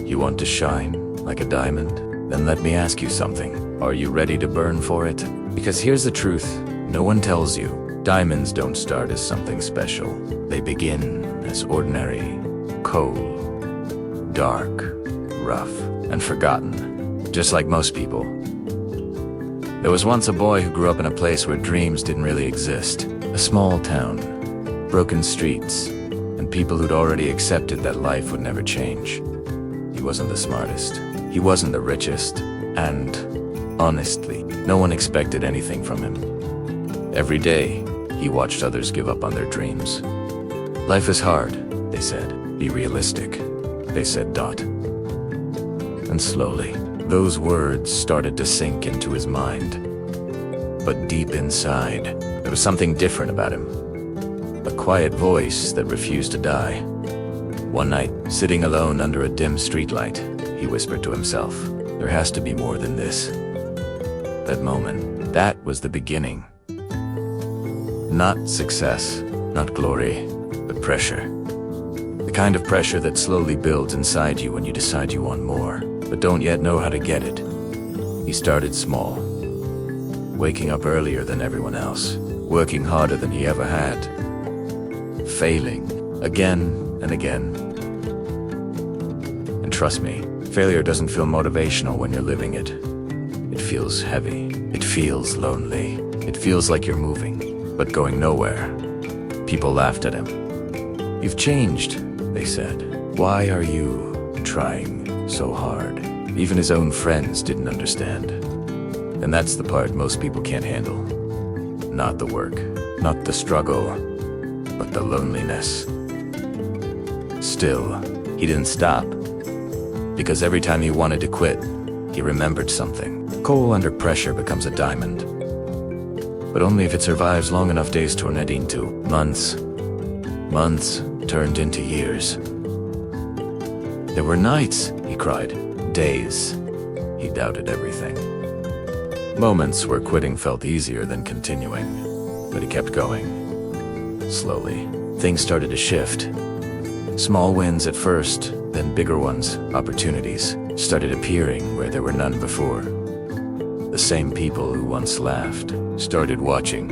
You want to shine like a diamond? Then let me ask you something. Are you ready to burn for it? Because here's the truth. No one tells you. Diamonds don't start as something special. They begin as ordinary, cold, dark, rough, and forgotten. Just like most people. There was once a boy who grew up in a place where dreams didn't really exist. A small town, broken streets, and people who'd already accepted that life would never change. He wasn't the smartest. He wasn't the richest. And, honestly, no one expected anything from him. Every day, he watched others give up on their dreams. Life is hard, they said. Be realistic, they said. And slowly, those words started to sink into his mind. But deep inside, there was something different about him. A quiet voice that refused to die. One night, sitting alone under a dim streetlight, he whispered to himself, "There has to be more than this." That moment, that was the beginning. Not success, not glory, but pressure. The kind of pressure that slowly builds inside you when you decide you want more, but don't yet know how to get it. He started small, waking up earlier than everyone else, working harder than he ever had, failing again and again. And trust me, failure doesn't feel motivational when you're living it. It feels heavy. It feels lonely. It feels like you're moving, but going nowhere. People laughed at him. "You've changed," they said. "Why are you trying so hard?" Even his own friends didn't understand. And that's the part most people can't handle. Not the work, not the struggle, but the loneliness. Still, he didn't stop. Because every time he wanted to quit, he remembered something. Coal under pressure becomes a diamond. But only if it survives long enough days turn it into months. Months turned into years. There were nights, he cried. Days. He doubted everything. Moments where quitting felt easier than continuing. But he kept going. Slowly, things started to shift. Small wins at first, then bigger ones, opportunities, started appearing where there were none before. The same people who once laughed started watching,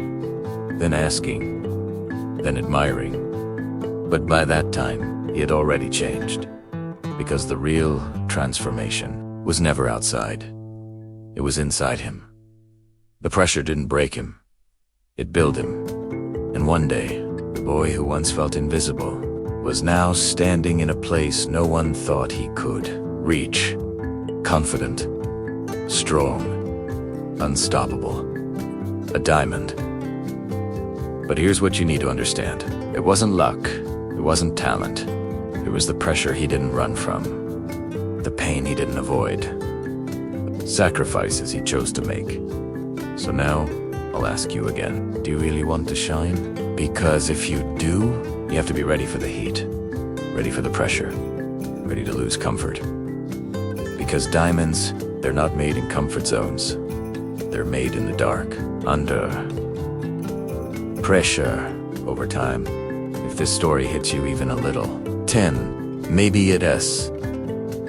then asking, then admiring. But by that time, he had already changed. Because the real transformation was never outside. It was inside him. The pressure didn't break him. It built him. And one day, the boy who once felt invisible was now standing in a place no one thought he could reach. Confident, strong, unstoppable. A diamond. But here's what you need to understand. It wasn't luck. It wasn't talent. It was the pressure he didn't run from. The pain he didn't avoid. Sacrifices he chose to make. So now, I'll ask you again. Do you really want to shine? Because if you do, you have to be ready for the heat. Ready for the pressure. Ready to lose comfort. Because diamonds, they're not made in comfort zones. They're made in the dark. Under pressure. Over time. If this story hits you even a little. 10. Maybe it is.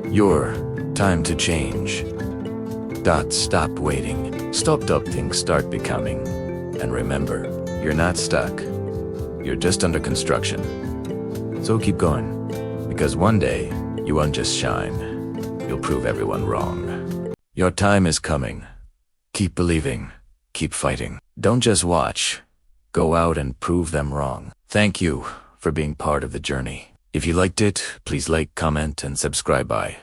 Your time to change. Stop waiting. Stop doubting, start becoming. And remember, you're not stuck. You're just under construction. So keep going. Because one day, you won't just shine. You'll prove everyone wrong. Your time is coming. Keep believing. Keep fighting. Don't just watch. Go out and prove them wrong. Thank you for being part of the journey. If you liked it, please like, comment, and subscribe. Bye.